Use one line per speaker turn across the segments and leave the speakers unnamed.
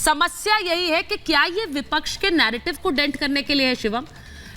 समस्या यही है कि क्या ये विपक्ष के नैरेटिव को डेंट करने के लिए है शिवम?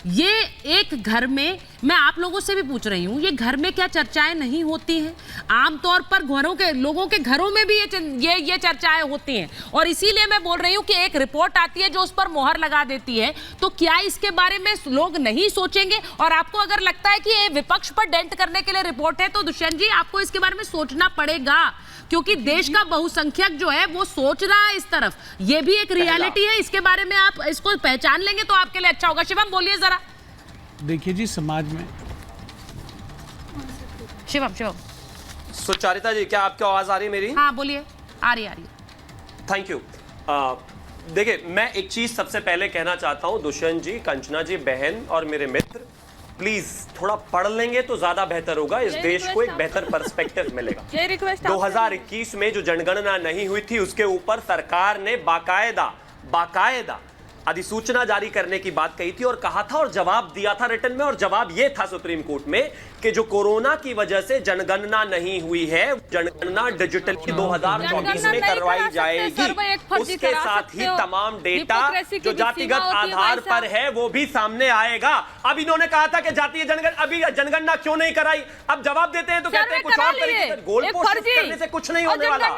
ये एक घर में, मैं आप लोगों से भी पूछ रही हूँ, ये घर में क्या चर्चाएं नहीं होती हैं? आमतौर पर घरों के लोगों के घरों में भी ये चर्चाएं होती हैं, और इसीलिए मैं बोल रही हूँ कि एक रिपोर्ट आती है जो उस पर मोहर लगा देती है, तो क्या इसके बारे में लोग नहीं सोचेंगे? और आपको अगर लगता है कि ये विपक्ष पर डेंट करने के लिए रिपोर्ट है, तो दुष्यंत जी आपको इसके बारे में सोचना पड़ेगा, क्योंकि देश का बहुसंख्यक जो है वो सोच रहा है इस तरफ। ये भी एक रियलिटी है, इसके बारे में आप इसको पहचान लेंगे तो आपके लिए अच्छा होगा। शिवम बोलिए जरा।
देखिए जी, समाज में
शिवम
सुचारिता जी, क्या आपकी आवाज आ रही है मेरी?
हाँ बोलिए, आ रही है।
Thank you. देखिए, मैं एक चीज सबसे पहले कहना चाहता हूं, दुष्यंत जी, कंचना जी, बहन और मेरे मित्र, प्लीज थोड़ा पढ़ लेंगे तो ज्यादा बेहतर होगा। इस देश को एक बेहतर पर्सपेक्टिव मिलेगा। 2021 में जो जनगणना नहीं हुई थी उसके ऊपर सरकार ने बाकायदा अधिसूचना जारी करने की बात कही थी और कहा था और जवाब दिया था रिटर्न में, और जवाब यह था सुप्रीम कोर्ट में कि जो कोरोना की वजह से जनगणना नहीं हुई है, जनगणना डिजिटल 2024 में करवाई जाएगी। उसके साथ ही तमाम डेटा जो जातिगत आधार पर है वो भी सामने आएगा। अब इन्होंने कहा था कि जातीय जनगणना क्यों नहीं कराई, अब जवाब देते हैं तो कहते हैं कुछ और तरीके से। गोल पोस्ट करने से कुछ नहीं होने वाला।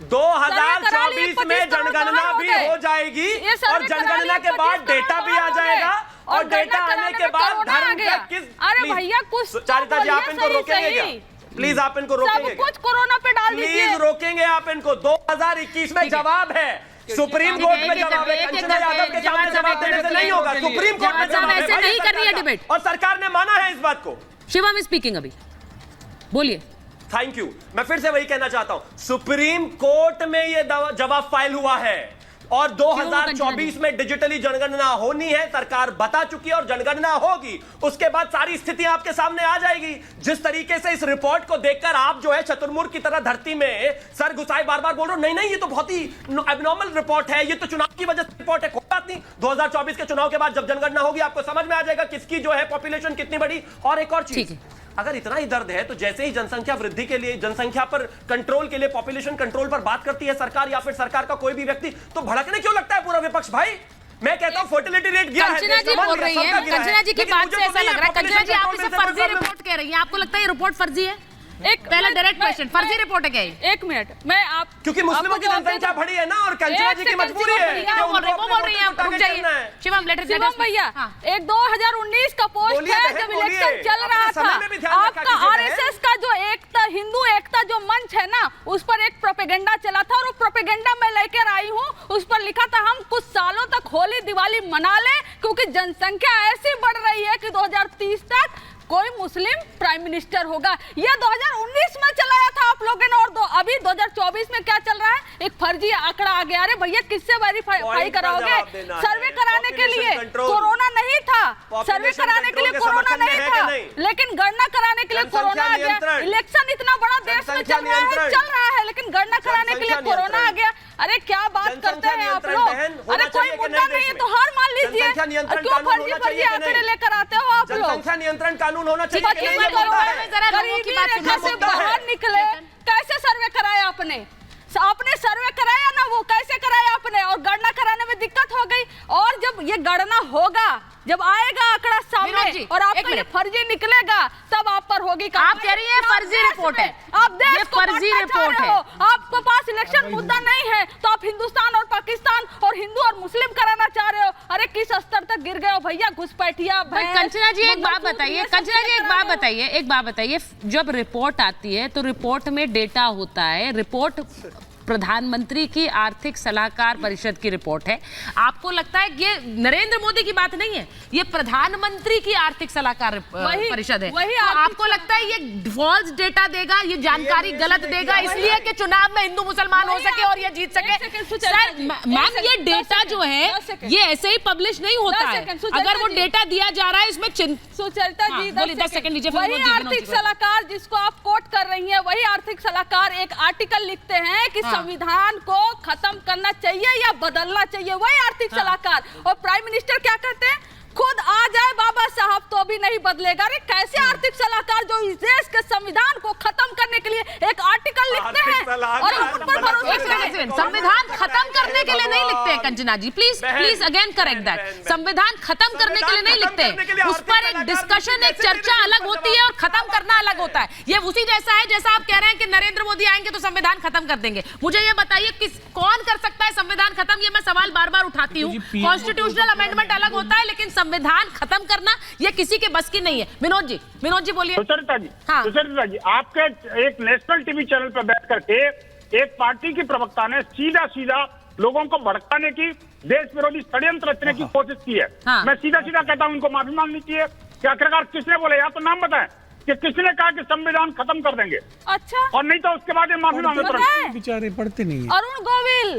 2024 में जनगणना भी हो जाएगी और जनगणना के बाद डेटा भी आ जाएगा, और डेटा आने के बाद धर्म का किस,
अरे भैया कुछ
सुचारिता जी आप इनको रोकेंगे क्या? प्लीज आप इनको रोकेंगे?
कुछ कोरोना पे डाल दीजिए।
प्लीज रोकेंगे आप इनको? 2021 में जवाब है, सुप्रीम कोर्ट में जवाब है। कंचना यादव के सामने जवाब देने से नहीं होगा, सुप्रीम कोर्ट में जवाब है।
ऐसे नहीं करनी है डिबेट,
और सरकार ने माना है इस बात को।
शिवम स्पीकिंग, अभी बोलिए।
Thank you. मैं फिर से वही कहना चाहता हूं, सुप्रीम कोर्ट में यह जवाब फाइल हुआ है और 2024 में डिजिटली जनगणना होनी है, सरकार बता चुकी है, और जनगणना होगी उसके बाद सारी स्थितियां आपके सामने आ जाएगी। जिस तरीके से इस रिपोर्ट को देखकर आप जो है चतुर्मुर्ग की तरह धरती में सर घुसाए बार बार बोल रहे हो नहीं ये तो बहुत ही एबनॉर्मल रिपोर्ट है, ये तो चुनाव की वजह से रिपोर्ट है। कोई बात नहीं, 2024 के चुनाव के बाद जब जनगणना होगी आपको समझ में आ जाएगा किसकी जो है पॉपुलेशन कितनी बड़ी। और एक और चीज, अगर इतना ही दर्द है तो जैसे ही जनसंख्या वृद्धि के लिए, जनसंख्या पर कंट्रोल के लिए, पॉपुलेशन कंट्रोल पर बात करती है सरकार या फिर सरकार का कोई भी व्यक्ति, तो भड़कने क्यों लगता है पूरा विपक्ष? भाई मैं कहता हूं फर्टिलिटी रेट गिरा है।
कंचना जी बोल रही है, कंचना जी की बात से ऐसा लग रहा है, कंचना जी आप इसे फर्जी रिपोर्ट कह रही हैं, आपको लगता है ये रिपोर्ट फर्जी है?
एक
पहला डायरेक्ट क्वेश्चन, फर्जी रिपोर्ट है क्या?
एक मिनट, मैं आप,
क्योंकि मुस्लिमों की जनसंख्या बढ़ी है ना, और कंचना जी की मजबूरी है।
वो बोल रही है, रुक जाइए शिवम, लेटर
शिवम भैया, एक 2019 का पोस्ट है जब इलेक्शन चल रहा था, आपका आरएसएस का जो एकता, हिंदू एकता जो मंच है ना, उस पर एक प्रोपेगेंडा चला था, और वो प्रोपेगेंडा मैं लेकर आई हूँ। उस पर लिखा था हम कुछ सालों तक होली दिवाली मना ले, क्योंकि जनसंख्या ऐसी बढ़ रही है कि 2030 तक कोई मुस्लिम प्राइम मिनिस्टर होगा। ये 2019 में चलाया था आप लोगों ने, और अभी 2024 में क्या चल रहा है? एक फर्जी आंकड़ा आ गया। अरे भैया किससे वेरीफाई कराओगे? सर्वे कराने के लिए कोरोना नहीं था, सर्वे कराने के लिए कोरोना नहीं था, लेकिन गणना कराने के लिए कोरोना आ गया। इलेक्शन इतना बड़ा देश में चल रहा है, लेकिन गणना कराने के लिए कोरोना आ गया। अरे क्या बात करते हैं आप लोग? अरे कोई मुद्दा नहीं है तो हार मान लीजिए, क्यों फर्जी आंकड़े लेकर आते हो आप लोग?
जनसंख्या नियंत्रण कानून होना चाहिए।
गरीबी रेखा से बाहर निकले, कैसे सर्वे कराया आपने? आपने सर्वे कराया ना, वो कैसे कराया आपने? और गणना कराने में दिक्कत हो गई, और जब ये गणना होगा, जब आएगा आंकड़ा सामने और आपका ये फर्जी निकलेगा, तब आप पर होगी।
आप कह रही है फर्जी रिपोर्ट है,
आप देश को
फर्जी रिपोर्ट है,
आपके पास इलेक्शन मुद्दा नहीं है, तो आप हिंदुस्तान और पाकिस्तान और हिंदू और मुस्लिम कराना चाह रहे हो। अरे किस स्तर तक गिर गए हो भैया, घुसपैठिया।
कंचना जी एक बात बताइए, कंचना जी एक बात बताइए, जब रिपोर्ट आती है तो रिपोर्ट में डेटा होता है, रिपोर्ट प्रधानमंत्री की आर्थिक सलाहकार परिषद की रिपोर्ट है। आपको लगता है ये नरेंद्र मोदी की बात नहीं है, ये प्रधानमंत्री की आर्थिक सलाहकार परिषद है, तो आपको लगता है ये फॉल्स डेटा देगा, ये जानकारी गलत देगा, इसलिए कि चुनाव में हिंदू मुसलमान हो सके और ये जीत सके? सर मैम, ये डेटा जो है ये ऐसे ही पब्लिश नहीं होता है। अगर वो डेटा दिया जा रहा है इसमें
सुचरिता जी
10 सेकंड लीजिए।
वही आर्थिक सलाहकार जिसको आप कोट कर रही हैं, वही आर्थिक सलाहकार एक आर्टिकल लिखते हैं कि संविधान को खत्म करना चाहिए या बदलना चाहिए, वही आर्थिक सलाहकार। और प्राइम मिनिस्टर क्या कहते हैं? खुद आ जाए बाबा साहब तो भी नहीं बदलेगा। अरे कैसे आर्थिक सलाहकार जो इस देश के संविधान को खत्म करने के लिए एक आर्टिकल लिखते हैं और हम उन पर भरोसा।
संविधान खत्म करने के लिए नहीं लिखते हैं Kanchana ji, please please again correct that. संविधान खत्म करने के लिए नहीं लिखते, उस पर एक डिस्कशन, एक चर्चा अलग होती है और खत्म करना अलग होता है। ये उसी जैसा है जैसा आप कह रहे हैं कि नरेंद्र मोदी आएंगे तो संविधान खत्म कर देंगे। मुझे ये बताइए कौन कर सकता है संविधान खत्म? ये मैं सवाल बार बार उठाती हूँ। कॉन्स्टिट्यूशनल अमेंडमेंट अलग होता है, लेकिन संविधान खत्म करना ये किसी के बस की नहीं है। विनोद जी बोलिए।
सुचरिता जी,
हाँ।
सुचरिता जी, आपके एक नेशनल टीवी चैनल पर बैठ करके एक पार्टी की प्रवक्ता ने सीधा लोगों को भड़काने की, देश विरोधी षड्यंत्र रचने की कोशिश की है।
हाँ।
मैं सीधा कहता हूं उनको माफी मांगनी चाहिए कि आखिरकार किसने बोला, या तो नाम बताएं कि किसने कहा कि संविधान खत्म कर देंगे।
अच्छा,
और नहीं तो उसके बाद ये माफी मांगे तुरंत।
बेचारे पढ़ते नहीं है।
अरुण गोविल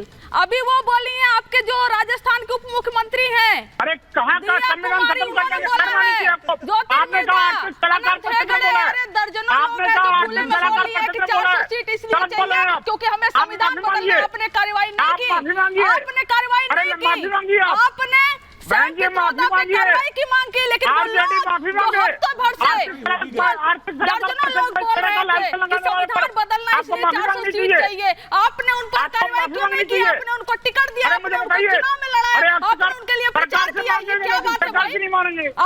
अभी वो बोली हैं आपके जो राजस्थान के उप मुख्यमंत्री हैं।
अरे कहाँ का संविधान खत्म कर देंगे? शर्म आनी चाहिए आपको। आपने कहा आर्थिक सलाहकार परिषद ने बोला है,
दर्जनों
आपने कहा आर्थिक सलाहकार परिषद ने बोला है,
सीट इसलिए चाहिए क्योंकि हमें संविधान बदलने में आपने कार्रवाई नहीं की।
माफी मांगिए।
आपने कार्रवाई नहीं की।
माफी मांगिए।
आपने कार्रवाई की मांग की, लेकिन
माफी मांगे।
दर्जनों लोग बोल रहे थे कि संविधान बदलना है, इसलिए 400 सीट चाहिए। आपने उन पर कार्रवाई क्यों नहीं की? आपने उनको टिकट दिया, आपने उनको चुनाव में लड़ाया, आपने उनके लिए प्रचार किया। ये क्या बात है भाई?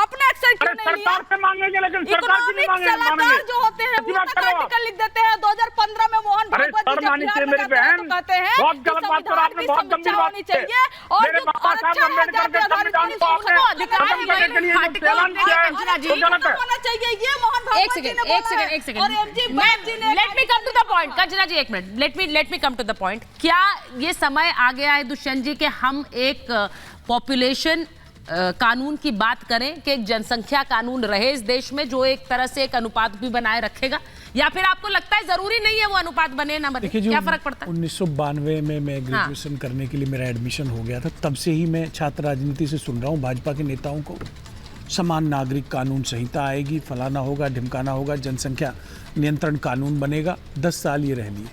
आपने अक्सर क्यों नहीं लिया?
सरकार से मांगेंगे लेकिन सरकार की नहीं
सलाहकार जो होते हैं वो तक आर्टिकल लिख देते हैं। 2015 में मोहन भागवत जी जब बिहार में कहते हैं
बहुत गलत बात कर आपने, बहुत गंभीर बात
होनी चाहिए और जो आरक्षण है जाति आधारित
क्या ये समय आ गया है दुष्यंत जी कि हम एक पॉपुलेशन कानून की बात करें कि एक जनसंख्या कानून रहे इस देश में जो एक तरह से एक अनुपात भी बनाए रखेगा, या फिर आपको लगता है जरूरी नहीं है वो अनुपात बने ना बने? क्या फर्क पड़ता है?
1992 में मैं ग्रेजुएशन करने के लिए मेरा एडमिशन हो गया था, तब से ही मैं छात्र राजनीति से सुन रहा हूँ भाजपा के नेताओं को, समान नागरिक कानून संहिता आएगी, फलाना होगा, ढिमकाना होगा, जनसंख्या नियंत्रण कानून बनेगा। 10 साल ये रह लिए,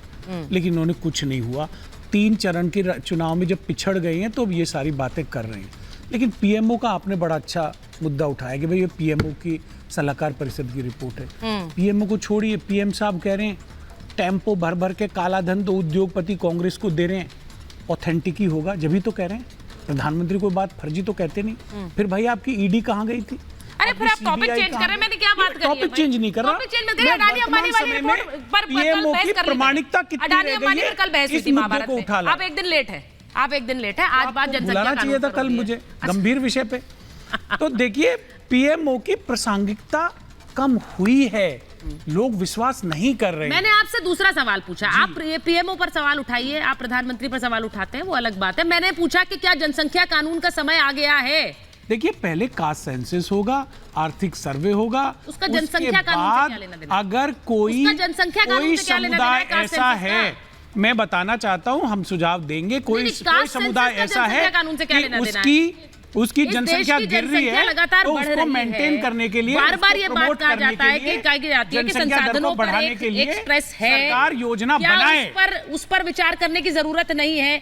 लेकिन उन्होंने कुछ नहीं हुआ। 3 चरण के चुनाव में जब पिछड़ गए हैं तो अब ये सारी बातें कर रहे हैं। लेकिन पीएमओ का आपने बड़ा अच्छा मुद्दा उठाया कि भाई ये पीएमओ की सलाहकार परिषद की रिपोर्ट है। पीएमओ को छोड़िए, पीएम साहब कह रहे हैं टेम्पो भर के काला धन तो उद्योगपति कांग्रेस को दे रहे हैं, ऑथेंटिक ही होगा जब ही तो कह रहे हैं। प्रधानमंत्री कोई बात फर्जी तो कहते नहीं। फिर भाई आपकी ईडी कहाँ गई थी?
अरे फिर आप टॉपिक चेंज कर रहे हैं, मैंने क्या बात करी है?
टॉपिक चेंज नहीं कर रहा।
वर्तमान समय में
पीएमओ की प्रामाणिकता कितनी रह गई है,
कल बहस हुई थी महाभारत में। आप एक दिन लेट है, आज बात जनसंख्या
बुलाना चाहिए था कल मुझे गंभीर विषय पे। तो देखिए पीएमओ की प्रासंगिकता कम हुई है, लोग विश्वास नहीं कर रहे हैं।
मैंने आपसे दूसरा सवाल पूछा, आप पीएमओ पर सवाल उठाइए, आप प्रधानमंत्री पर सवाल उठाते हैं, वो अलग बात है। मैंने पूछा कि क्या जनसंख्या कानून का समय आ गया है?
देखिए पहले कास्ट सेंसस होगा, आर्थिक सर्वे होगा,
उसका जनसंख्या कानून से क्या लेना देना?
अगर कोई समुदाय ऐसा है, मैं बताना चाहता हूं, हम सुझाव देंगे, कोई समुदाय ऐसा है कि उसकी जनसंख्या गिर रही है तो उसको मेंटेन करने के लिए,
बार-बार ये बात कहा जाता है कि संसाधनों पर बढ़ाने के लिए सरकार
योजना बनाए,
उस पर विचार करने की जरूरत नहीं है।